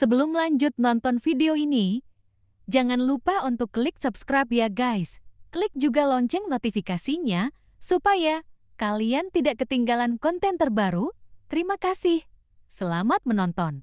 Sebelum lanjut nonton video ini, jangan lupa untuk klik subscribe ya guys. Klik juga lonceng notifikasinya, supaya kalian tidak ketinggalan konten terbaru. Terima kasih. Selamat menonton.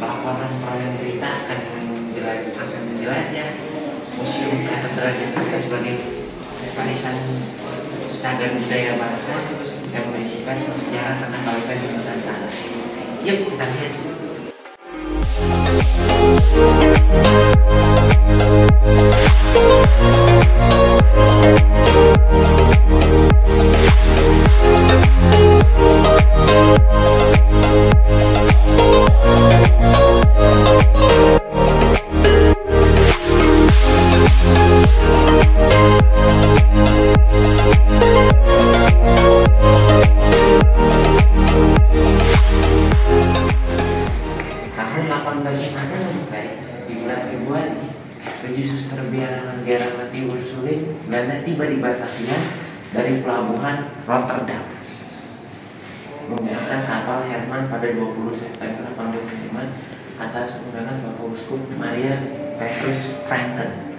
Laporan berita akan menjelajah Museum Katedral Jakarta sebagai warisan cagar budaya bangsa yang berisikan sejarah Katolik di Nusantara. Yuk kita lihat. Tahun 1896 di bulan Februari, 7 suster biarangan mati Ursulin Belanda tiba di Batavia dari pelabuhan Rotterdam menggunakan kapal Herman pada 20 September 1805 atas undangan Bapak Uskup Maria Petrus Franken.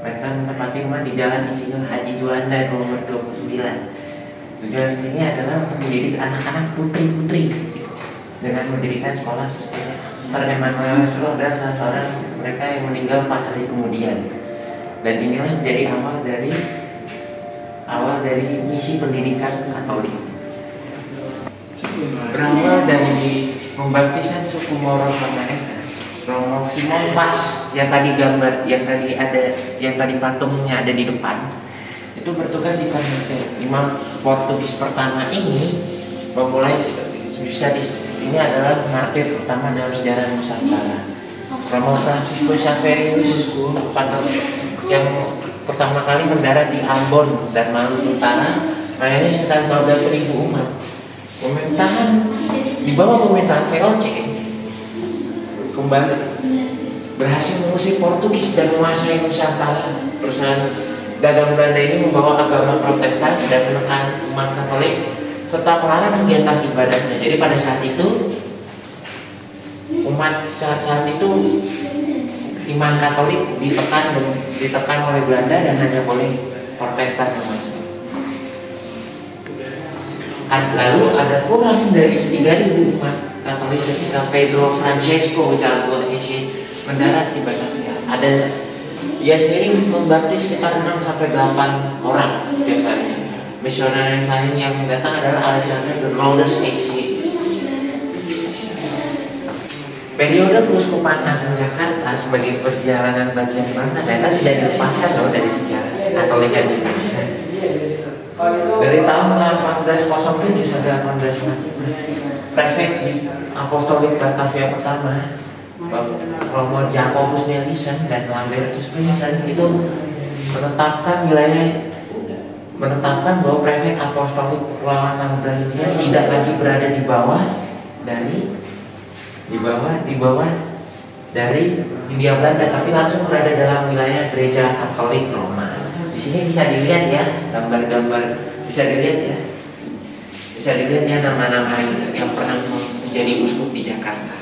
Mereka menempati rumah di Jalan Insinyur Haji Juanda nomor 29. Tujuan ini adalah untuk mendidik anak-anak putri-putri dengan mendirikan sekolah suster Emmanuel Suro dan salah seorang mereka yang meninggal 4 hari kemudian. Dan inilah menjadi awal dari misi pendidikan Katolik. Berawal dari pembaptisan suku Moro Pamaekan, Romo Simon Vas yang tadi patungnya ada di depan, itu bertugas di Karmel. Imam Portugis pertama ini memulai ini adalah martir pertama dalam sejarah Nusantara. Romo Francisco Xaverius yang pertama kali mendarat di Ambon dan Maluku Utara, melayani sekitar 15.000 umat. Di bawah pemerintahan VOC kembali berhasil mengusir Portugis dan menguasai Nusantara. Perusahaan dagang Belanda ini membawa agama Protestan dan menekan umat Katolik serta melarang kegiatan ibadahnya. Jadi pada saat itu iman Katolik ditekan oleh Belanda dan hanya boleh Protestan yang masuk. Lalu ada kurang dari 3.000 umat Katolik ketika Pedro Francesco Jago mendarat di Batavia. Dia sendiri membaptis sekitar 6-8 orang setiap harinya. Misioner yang lain yang datang adalah Alexander the Lourdes AC. Periode keuskupan Agung Jakarta sebagai perjalanan bagian bangsa ternyata tidak dilepaskan loh dari sejarah Katolik di Indonesia. Dari tahun 1807 sampai 1815, prefek Apostolik Batavia pertama, Romo Jacobus Nelson dan Lambertus Prinsen itu menetapkan bahwa prefek Apostolik Kepulauan Samudra Hindia tidak lagi berada di bawah dari Hindia Belanda, tapi langsung berada dalam wilayah Gereja Katolik Roma. Di sini bisa dilihat ya gambar-gambar, bisa dilihat ya nama-nama yang pernah menjadi uskup di Jakarta.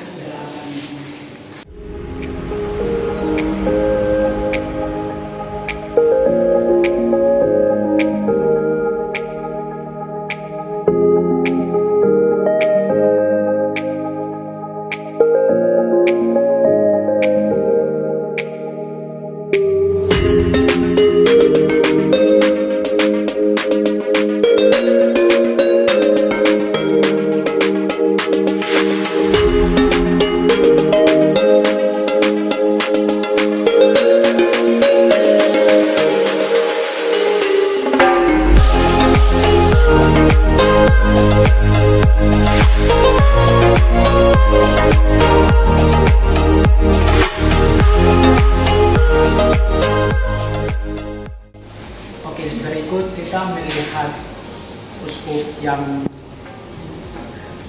yang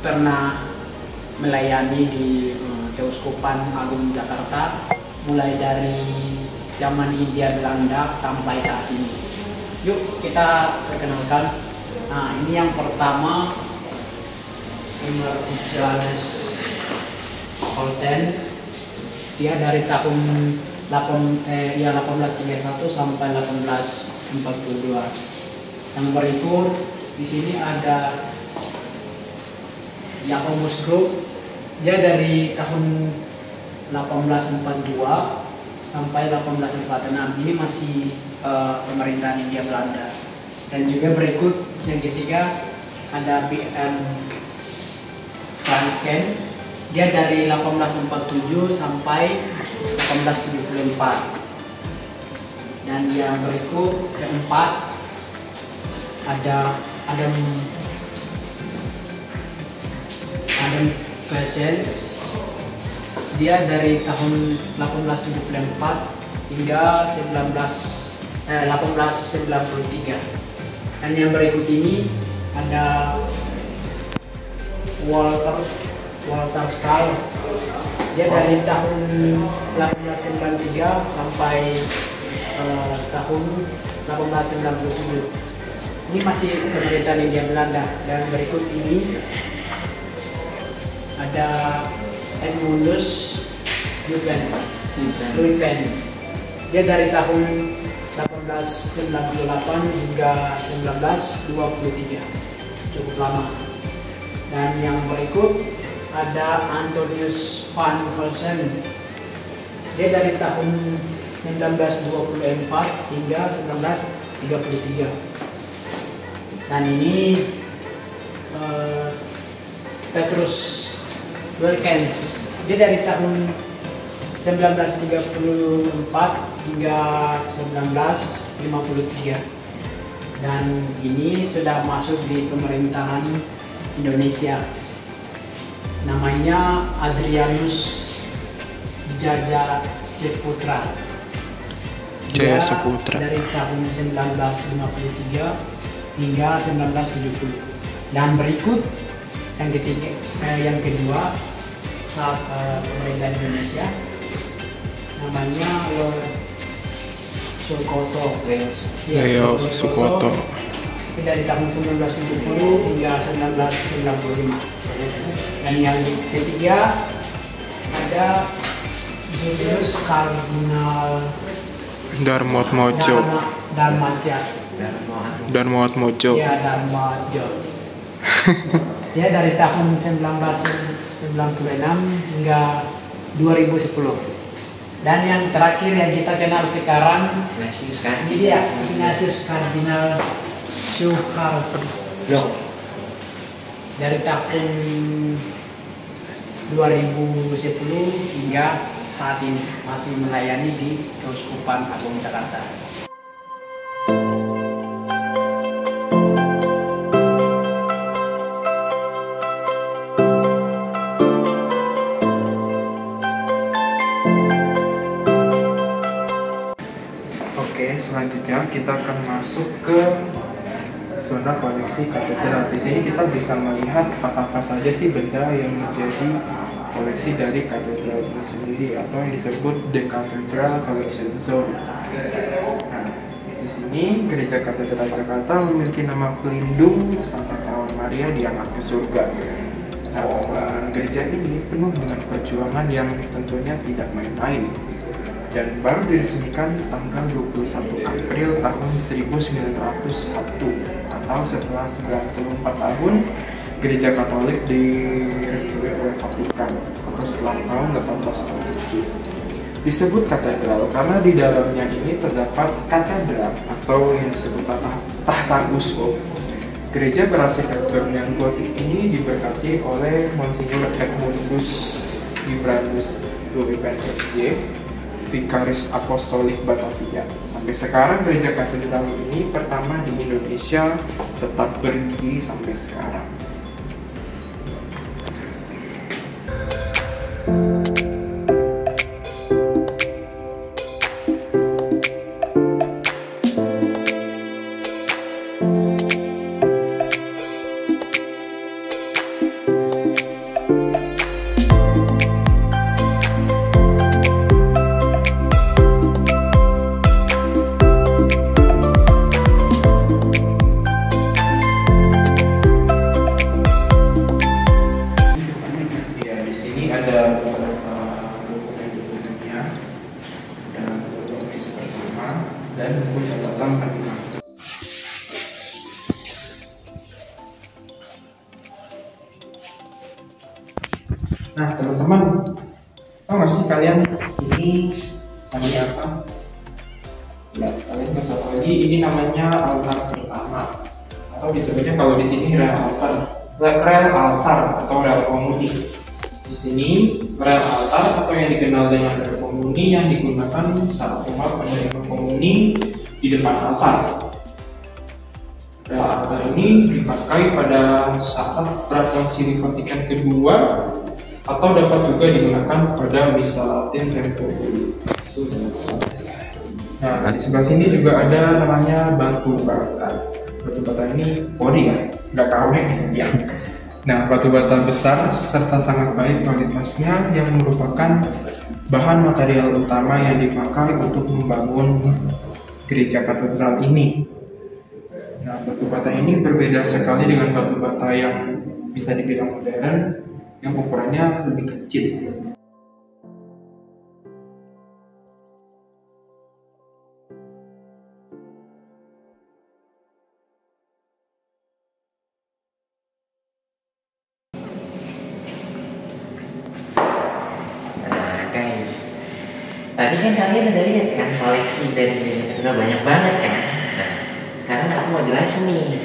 pernah melayani di Keuskupan Agung Jakarta mulai dari zaman Hindia Belanda sampai saat ini. Yuk kita perkenalkan. Nah, ini yang pertama Charles Holten. Dia dari tahun 1831 sampai 1842. Yang berikut di sini ada Jacobus Group. Dia dari tahun 1842 sampai 1846. Ini masih pemerintahan Hindia Belanda. Dan juga berikut yang ketiga ada BM Fransken. Dia dari 1847 sampai 1874. Dan yang berikut keempat ada Adam Presence. Dia dari tahun 1874 hingga 1893. Dan yang berikut ini ada Walter Stahl. Dia dari tahun 1893 sampai tahun 1897. Ini masih pemerintahan Hindia Belanda. Dan berikut ini ada Edmundus Luypen. Dia dari tahun 1898 hingga 1923. Cukup lama. Dan yang berikut ada Antonius van Velsen. Dia dari tahun 1924 hingga 1933. Dan ini Petrus Wilkens. Dia dari tahun 1934 hingga 1953. Dan ini sudah masuk di pemerintahan Indonesia. Namanya Adrianus Jaya Seputra. Dia dari tahun 1953 hingga 1970. Dan berikut yang ketiga, yang kedua saat pemerintah Indonesia, namanya Leo Sukoto. Dari tahun 1970 hingga 1995. Dan yang ketiga ada Julius Kardinal Darmotmojo. Ya, Darmoatmojo. Dia dari tahun 1996 hingga 2010. Dan yang terakhir yang kita kenal sekarang, ini dia Ignatius Kardinal Suharto. Dari tahun 2010 hingga saat ini masih melayani di Keuskupan Agung Jakarta. Oke, selanjutnya kita akan masuk ke zona koleksi katedral. Di sini kita bisa melihat apa saja sih benda yang menjadi koleksi dari katedral ini sendiri, atau yang disebut The Cathedral Collection Zone. Nah, di sini Gereja Katedral Jakarta memiliki nama pelindung Santa Clara Maria diangkat ke surga. Nah, gereja ini penuh dengan perjuangan yang tentunya tidak main-main, dan baru diresmikan tanggal 21 April tahun 1901, atau setelah 94 tahun Gereja Katolik direstui oleh Vatikan, atau setelah tahun 1847. Disebut katedral karena di dalamnya ini terdapat katedral atau yang disebut tahta uskup. Gereja berarsitektur yang gotik ini diberkati oleh Monsignor Edmundus Gibranus Luypen SJ, Vikaris Apostolik Batavia. Sampai sekarang gereja katedral ini pertama di Indonesia tetap berdiri sampai sekarang. dan buku catatan kandungan. Nah teman-teman, tahu nggak sih kalian ini namanya apa? Ya, kalian nggak salah lagi, ini namanya altar pertama, atau disebutnya kalau di sini rel altar atau rel komuni. Di sini rel altar atau yang dikenal dengan rel komuni yang digunakan saat umat menerima komuni di depan altar. Rel altar ini dipakai pada saat prakonsili Vatikan kedua atau dapat juga digunakan pada misa Latin Tempo. Nah, di sebelah sini juga ada namanya batu bata. Batu bata ini pori ya, nggak KW ya. Nah, batu bata besar serta sangat baik kualitasnya yang merupakan bahan material utama yang dipakai untuk membangun gereja katedral ini. Nah, batu bata ini berbeda sekali dengan batu bata yang bisa dibilang modern, yang ukurannya lebih kecil. Tadi kan kalian udah lihat kan koleksi dari gereja katedral banyak banget kan. Nah, sekarang aku mau jelasin nih.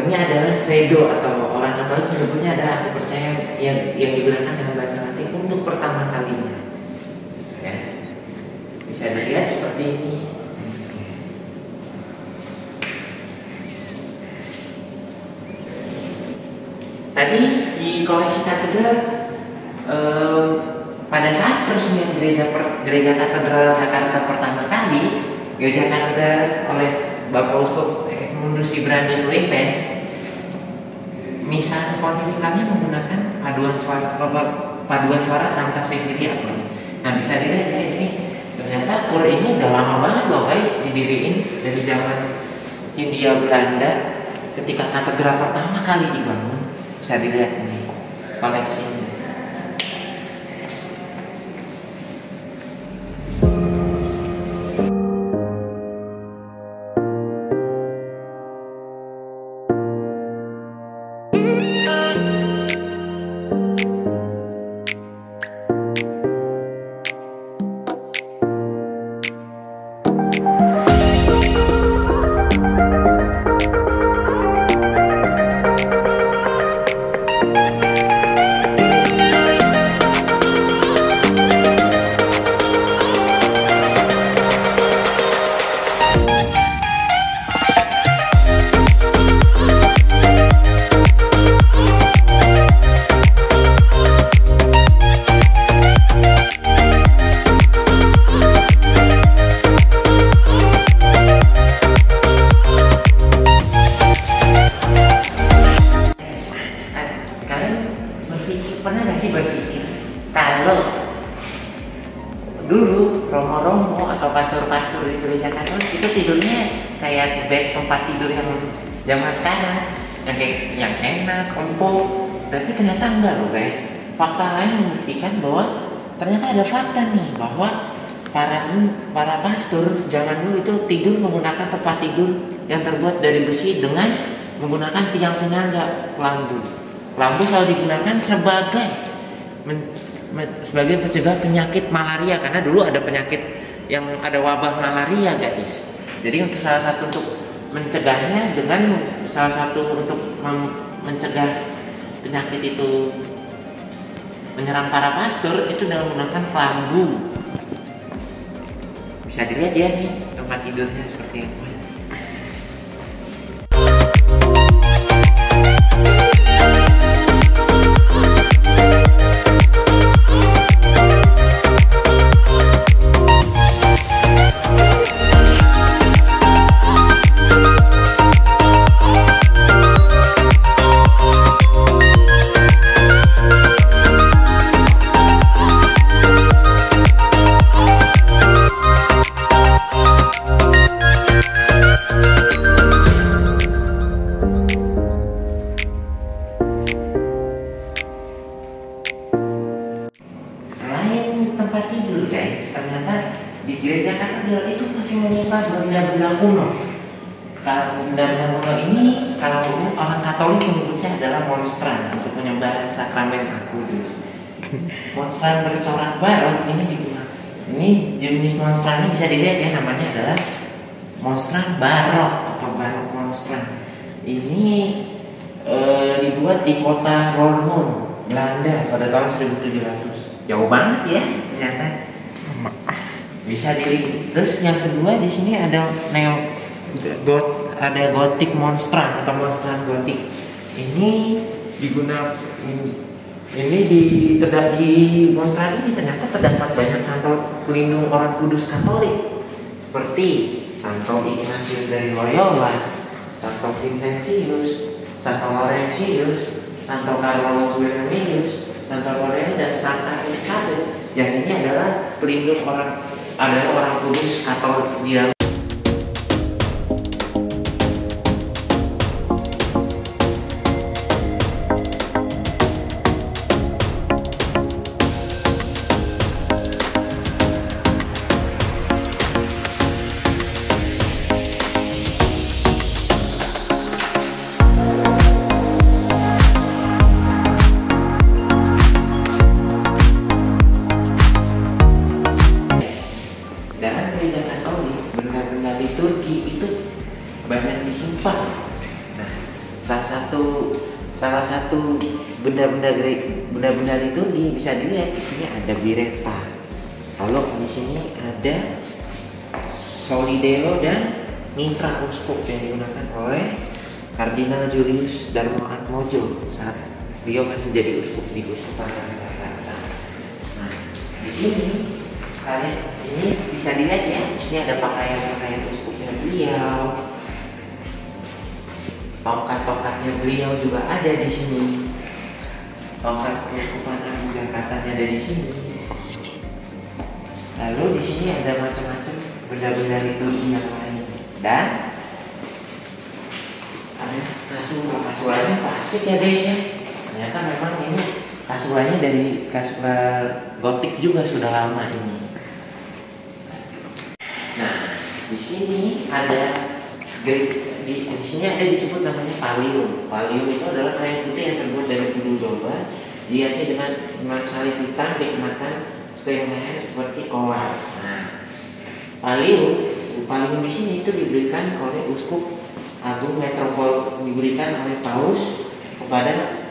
Ini adalah credo atau orang Katolik menyebutnya adalah aku percaya yang digunakan dalam bahasa Latin untuk pertama kalinya. Ya. Bisa dilihat seperti ini. Tadi di koleksi katedral pada saat peresmian gereja katedral Jakarta pertama kali, gereja katedral oleh Bapak Uskup Edmundus Sibrandus Lempens, misa pontifikalnya menggunakan paduan suara Santa Cecilia. Nah, bisa dilihat ya, ini ternyata kur ini udah lama banget loh guys, didiriin dari zaman Hindia Belanda ketika katedral pertama kali dibangun. Bisa dilihat ini koleksinya. Dulu romo-romo atau pastor-pastor di gereja Katolik itu tidurnya kayak bed tempat tidur yang zaman sekarang, yang enak, empuk. Tapi ternyata enggak loh guys. Fakta lain membuktikan bahwa ternyata ada fakta nih bahwa para pastor zaman dulu itu tidur menggunakan tempat tidur yang terbuat dari besi dengan menggunakan tiang penyangga kelambu. Kelambu selalu digunakan sebagai pencegah penyakit malaria, karena dulu ada penyakit yang ada wabah malaria guys. Jadi untuk salah satu untuk mencegahnya dengan salah satu untuk mencegah penyakit itu menyerang para pastor itu dengan menggunakan kelambu. Bisa dilihat ya nih tempat tidurnya seperti apa. di gereja katedral itu masih menyimpan benda-benda kuno. Kalau benda-benda kuno ini, kalau orang Katolik menyebutnya adalah monstran untuk penyembahan sakramen Kudus. Monstran bercorak barok ini digunakan. Ini jenis monstrannya bisa dilihat ya, namanya adalah monstran barok atau barok monstran. Ini dibuat di kota Roermond, Belanda pada tahun 1700. Jauh banget ya ternyata. Bisa dilihat. Terus yang kedua di sini ada ada gotik monstran atau monstran gotik. Ini digunakan di monstran ini ternyata terdapat banyak santo pelindung orang kudus Katolik seperti Santo Ignatius dari Loyola, Santo Vincentius, Santo Laurentius, Santo Carolus Borromeus, Santo Laurel dan Santa Elizabeth. Yang ini adalah pelindung orang kudus Katolik di dalam. Dalam gereja Katolik, benda-benda liturgi itu banyak disimpan. Nah, salah satu benda-benda liturgi bisa dilihat di sini ada bireta. Lalu di sini ada solideo dan mitra uskup yang digunakan oleh Kardinal Julius Darmo Atmojo saat beliau masih menjadi uskup di Uskupan Jakarta. Nah, di sini kalian ini bisa dilihat ya, di sini ada pakaian uskupnya beliau, tongkat-tongkatnya beliau juga ada di sini, tongkat Uskupan Agung Jakarta ada di sini. Lalu di sini ada macam-macam benda-benda liturgi yang lain dan ada kasualnya klasik ya guys ya. Ternyata memang ini kasualnya dari kasual gotik juga sudah lama ini. Nah, di sini disebut namanya pallium. Pallium itu adalah kain putih yang terbuat dari kudu domba, dihiasi dengan salib hitam dikenakan sekeliling leher seperti kolar. Nah, pallium di sini itu diberikan oleh Uskup Agung Metropol, diberikan oleh Paus kepada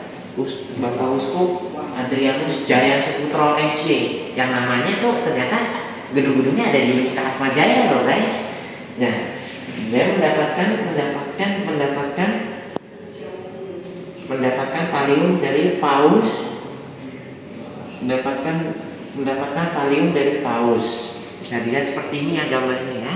Bapak Uskup Adrianus Jaya Seputro SY, yang namanya tuh ternyata gedung-gedungnya ada di Unika Atmajaya loh guys. Nah, dia mendapatkan pallium dari Paus, mendapatkan pallium dari Paus. Bisa dilihat seperti ini ya gambarnya ya.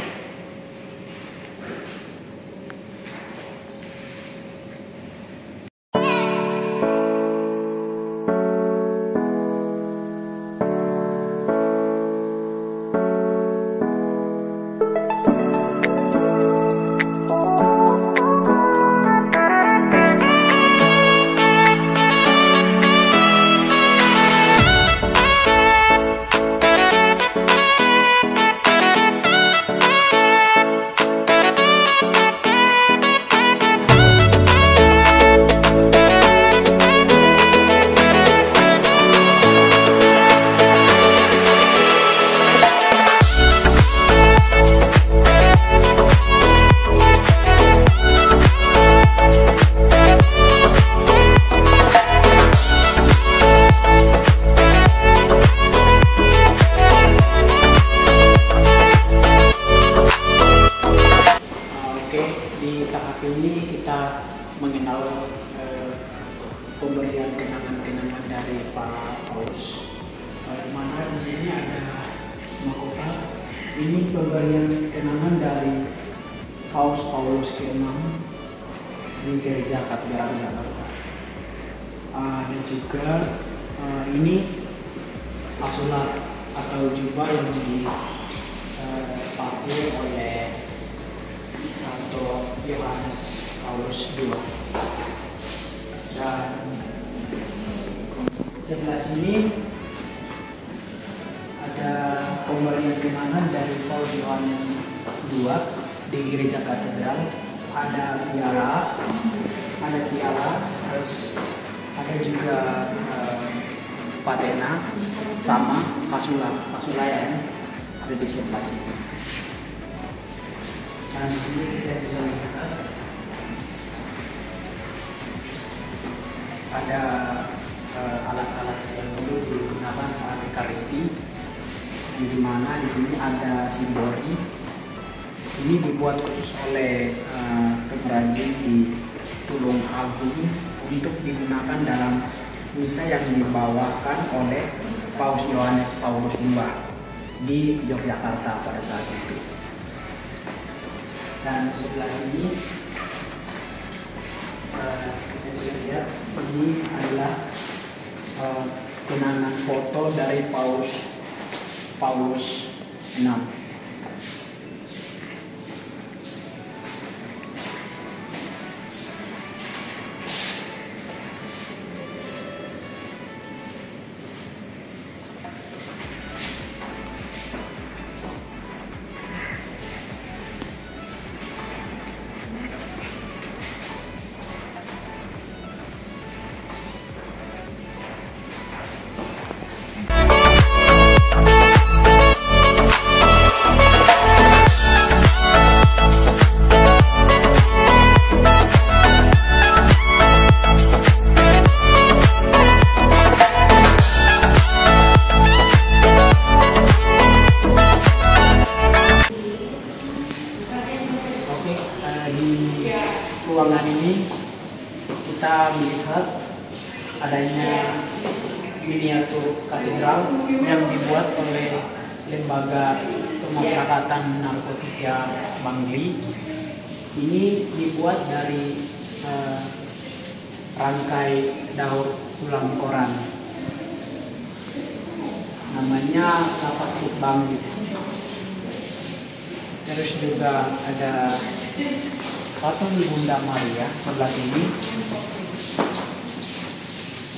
pemberian kenangan-kenangan dari Pak Paus. Mana di sini ada mahkota. Ini pemberian kenangan dari Paus Paulus ke-6 di Gereja Katedral Jakarta. Dan juga ini asulat atau jubah yang dipakai oleh Santo Yohanes Paulus II. Dan sebelah sini ada pemberian tunangan dari Paus Yohanes II di Gereja Katedral. Ada tiara, terus ada juga patena sama pasula yang ada di sebelah sini. Dan di sini kita bisa lihat ada alat-alat yang dulu digunakan saat Ekaristi, di mana di sini ada simbori. Ini dibuat khusus oleh pengrajin di Tulung Agung untuk digunakan dalam misa yang dibawakan oleh Paus Yohanes Paulus II di Yogyakarta pada saat itu. Dan di sebelah sini kita bisa lihat ini adalah kenangan foto dari Paulus VI. Ruangan ini kita melihat adanya miniatur katedral yang dibuat oleh Lembaga Pemasyarakatan Narkotika Bangli. Ini dibuat dari rangkai daur ulang koran, namanya Lapas Bangli. Terus juga ada patung Bunda Maria sebelah sini.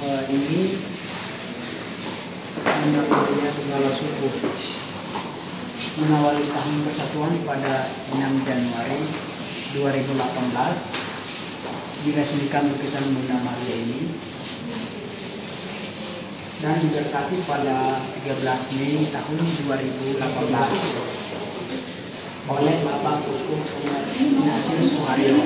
Ini Bunda Maria segala suku mengawali tahun persatuan pada 6 Januari 2018 diresmikan lukisan Bunda Maria ini dan diberkati pada 13 Mei tahun 2018 oleh Bapak Uskup Ignatius Suharyo.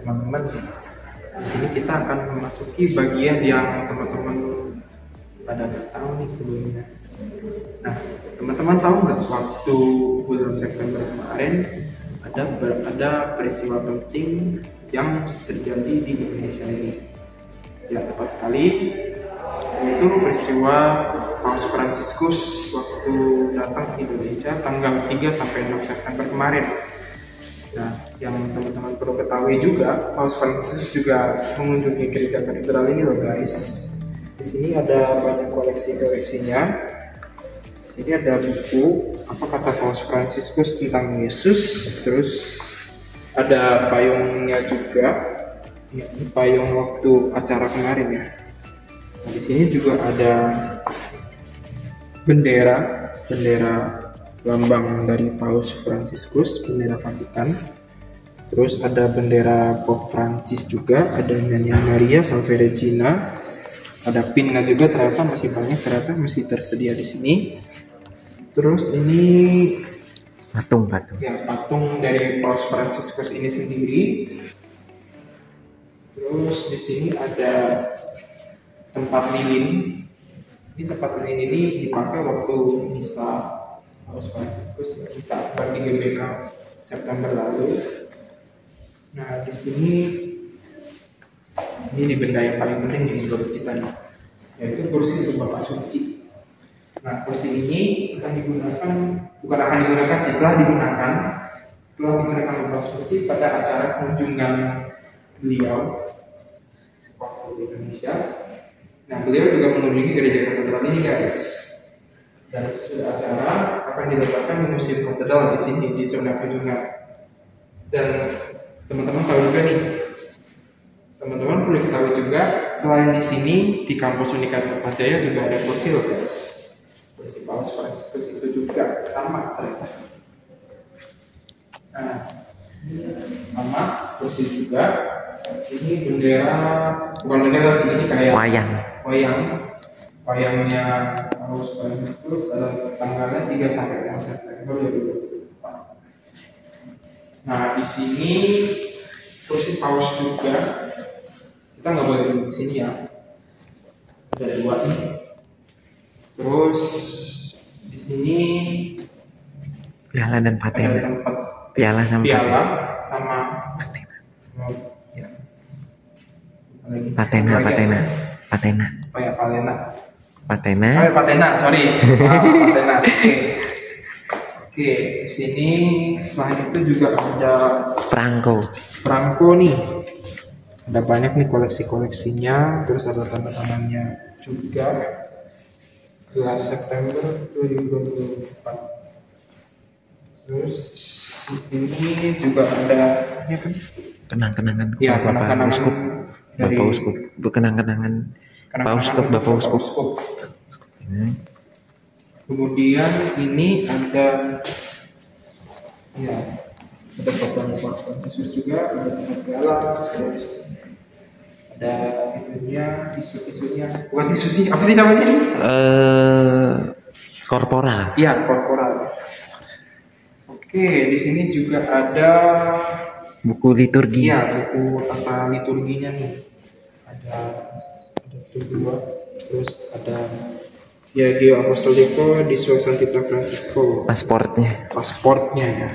Teman-teman, di sini kita akan memasuki bagian yang teman-teman pada nggak tahu nih sebelumnya. Nah, teman-teman tahu nggak waktu bulan September kemarin ada peristiwa penting yang terjadi di Indonesia ini? Ya, tepat sekali, yaitu peristiwa Paus Fransiskus waktu datang ke Indonesia tanggal 3 sampai 6 September kemarin. Nah, yang teman-teman perlu ketahui juga, Paus Fransiskus juga mengunjungi gereja katedral ini loh guys. Di sini ada banyak koleksi-koleksinya. Di sini ada buku apa kata Paus Fransiskus tentang Yesus, terus ada payungnya juga. Ini payung waktu acara kemarin ya. Nah, di sini juga ada bendera lambang dari Paus Fransiskus, bendera Vatikan. Terus ada bendera Pope Prancis juga, ada nyanyian Maria Salve Regina, ada pinnya juga, ternyata masih banyak, ternyata masih tersedia di sini. Terus ini patung ya, patung dari Paus Fransiskus ini sendiri. Terus di sini ada tempat lilin. Ini tempat lilin ini dipakai waktu misa Paus Fransiskus, misa akbar di GBK September lalu. Nah, di sini ini benda yang paling penting menurut kita nih, yaitu kursi untuk Bapak Suci. Nah, kursi ini akan digunakan, setelah digunakan Bapak Suci pada acara kunjungan beliau waktu di Indonesia. Nah, beliau juga mengunjungi gereja katedral ini, guys. Dan sesudah acara akan diletakkan di museum katedral di sini di zona kunjungan. Dan teman-teman tahu juga nih, teman-teman perlu tahu juga, selain di sini di kampus Unika Atmajaya juga ada kursi loh, guys. Kursi Paus Fransiskus itu juga sama ternyata. Nah, sama kursi juga. Ini bendera, bukan bendera sih, ini kayak wayangnya Paus Fransiskus, tanggalnya 3 sampai 6 September 2024. Nah, di sini kursi paus juga. Kita nggak boleh duduk di sini ya. Ada 2 nih. Terus di sini piala dan patena. ada tempat Piala sama ya. patena. Oh ya, Patena. Sorry. Patena. Oke, di sini selain itu juga ada perangko nih. Ada banyak nih koleksinya, terus ada tanda tangannya juga. 12 September 2024. Terus di sini juga ada kenang-kenangan ya, Bapak Uskup. Kenang-kenangan Bapak Uskup. Kemudian ini ada ya, ada fotonya Paus Fransiskus juga, ada tempat galah, terus ada isunya, bukan tisu sih, apa sih namanya ini? Korporal. Iya, korporal. Oke, di sini juga ada buku liturgi. Iya, buku tata liturginya nih. Ada itu 2, terus ada ya Gio Apostolico di Sua Santita Francisco. Pasportnya ya.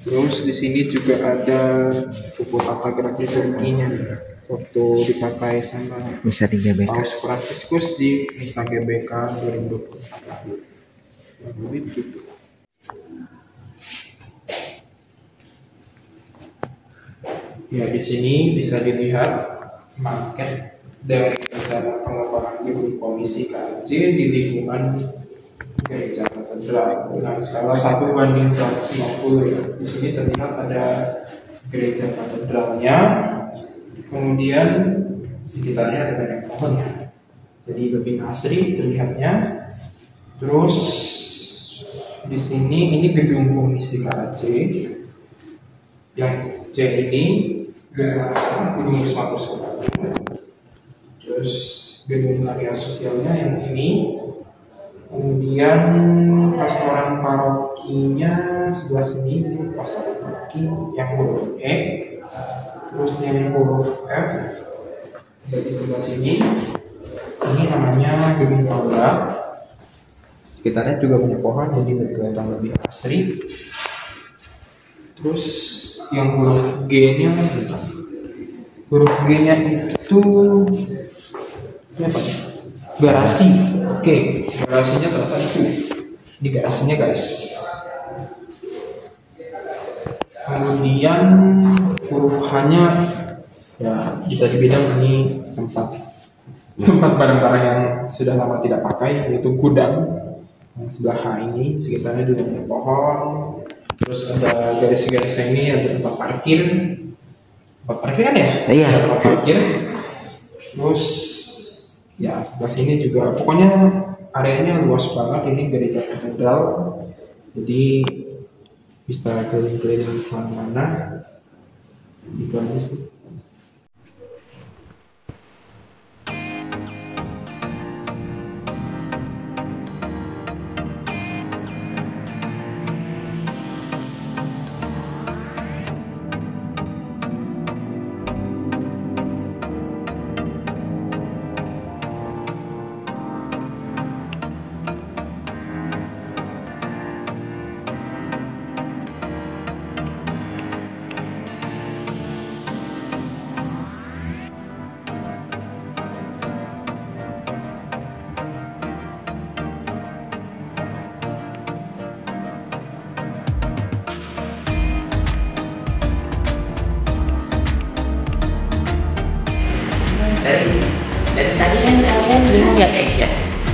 Terus di sini juga ada buku tata gerak liturginya nih, waktu dipakai sama Misa di GBK Paus Fransiskus di Misa GBK 2024 lalu. Ya, di sini bisa dilihat maket dari rencana pengembangan gedung Komisi KJ di lingkungan Gereja Katedral dengan skala 1:150 ya. Di sini terlihat ada gereja katedralnya, kemudian sekitarnya ada banyak pohon ya, jadi lebih asri terlihatnya. Terus di sini ini gedung Komisi KJ, yang J ini gedung Wisma Pusaka. Terus gedung karya sosialnya yang ini. Kemudian pastoran parokinya sebelah sini, ini pastoran paroki yang huruf E. Terus yang huruf F dari sebelah sini. Ini namanya gedung Paula. Sekitarnya juga banyak pohon, jadi kelihatan lebih asri. Terus yang huruf G-nya, huruf G-nya itu apa? Garasi. Oke, garasinya ternyata itu. Ini garasinya, guys. Kemudian huruf H-nya ya bisa dibilang ini tempat barang-barang yang sudah lama tidak pakai, yaitu gudang. Yang sebelah H ini sekitarnya juga banyak pohon. Terus ada garis-garisnya ini ada tempat parkir. Tempat parkir kan ya? Iya. Ada tempat parkir. Terus ya sebelah sini juga, pokoknya areanya luas banget. Ini gereja katedral Jadi bisa keliling-keliling kemana-mana, itu aja sih. Dari tadi kan kalian bingung ya guys ya,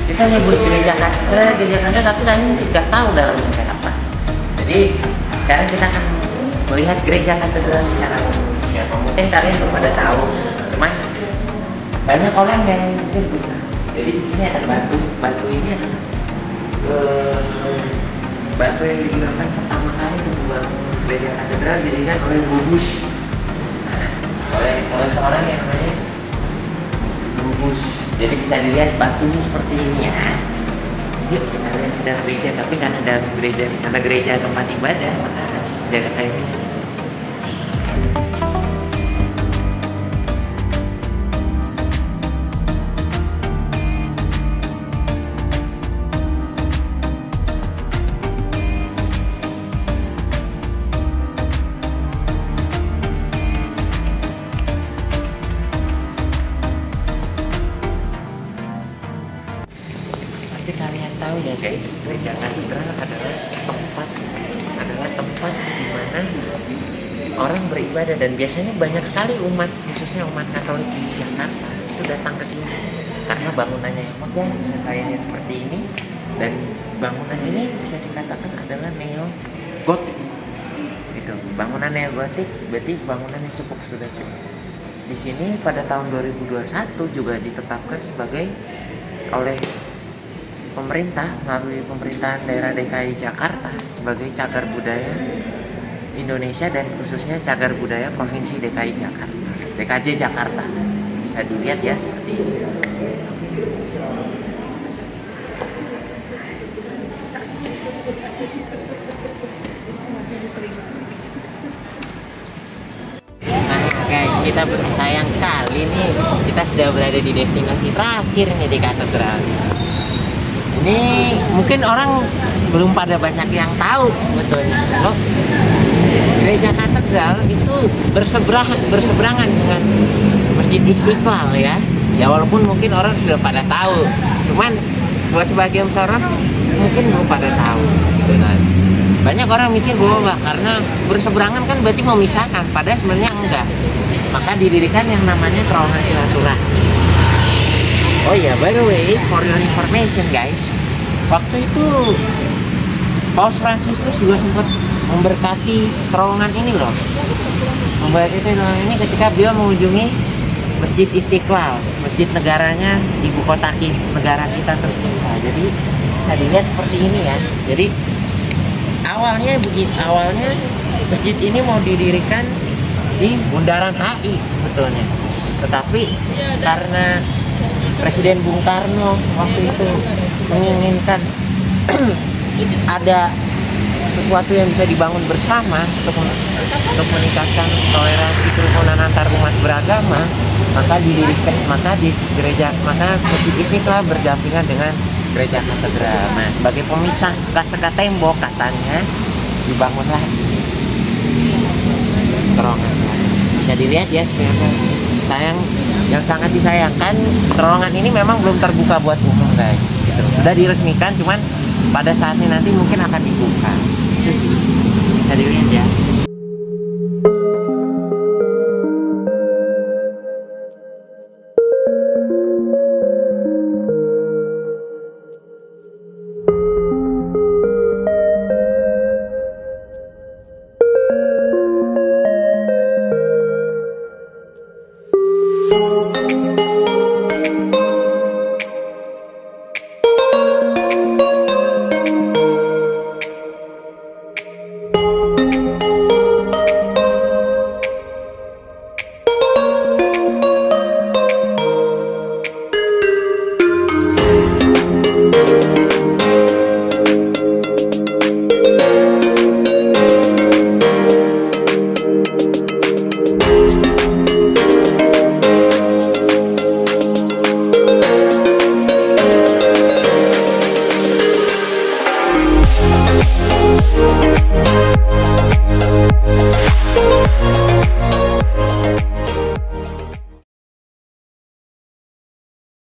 kita nyebut gereja katedral tapi kalian tidak tahu dalamnya kayak apa. Jadi sekarang kita akan melihat gereja katedral secara umum. Ya mungkin kalian belum pada tahu, cuman banyak orang yang mungkin bukan. Jadi di sini ada batu ini adalah batu yang digunakan pertama kali untuk membangun gereja katedral didirikan oleh Rubus, oleh seorang yang namanya Rubus. Jadi bisa dilihat batunya seperti ini ya. Yuk kita lihat ke dalam gereja, tapi karena gereja tempat ibadah maka harus jaga kayak ini. Seperti kalian tahu ya guys, gereja katedral adalah tempat di mana orang beribadah, dan biasanya banyak sekali umat, khususnya umat Katolik di Jakarta itu datang ke sini karena bangunannya yang megah, bisa kayaknya seperti ini, dan bangunan ini bisa dikatakan adalah neo-gotik. Gitu. Bangunan neo-gotik berarti bangunan yang cukup sudah tua. Di sini pada tahun 2021 juga ditetapkan sebagai oleh pemerintah melalui pemerintahan daerah DKI Jakarta sebagai cagar budaya Indonesia, dan khususnya cagar budaya Provinsi DKI Jakarta, DKJ Jakarta. Bisa dilihat ya seperti ini. Nah guys, kita sayang sekali nih, kita sudah berada di destinasi terakhir nih di katedral. Ini mungkin orang belum pada banyak yang tahu sebetulnya. Loh, gereja katedral itu berseberangan dengan Masjid Istiqlal ya. Ya walaupun mungkin orang sudah pada tahu, cuman buat sebagian besar orang mungkin belum pada tahu gitu kan. Banyak orang mikir bahwa karena berseberangan kan berarti memisahkan, padahal sebenarnya enggak. Maka didirikan yang namanya terowongan silaturahmi. Oh ya, by the way, for your information guys, waktu itu Paus Fransiskus juga sempat memberkati terowongan ini loh. Memberkati terowongan ini ketika beliau mengunjungi Masjid Istiqlal, masjid negaranya, ibu kota negara kita tercinta. Jadi bisa dilihat seperti ini ya. Jadi awalnya masjid ini mau didirikan di Bundaran HI sebetulnya, tetapi karena Presiden Bung Karno waktu itu menginginkan ada sesuatu yang bisa dibangun bersama untuk meningkatkan toleransi kerukunan antar umat beragama, maka Masjid Istiqlal berdampingan dengan gereja katedral. Nah, sebagai pemisah sekat-sekat tembok katanya dibangunlah terowongan. Bisa dilihat ya sebenarnya. Yang sangat disayangkan, terowongan ini memang belum terbuka buat umum guys gitu. Sudah diresmikan, cuman pada saatnya nanti mungkin akan dibuka. Itu sih bisa dilihat ya.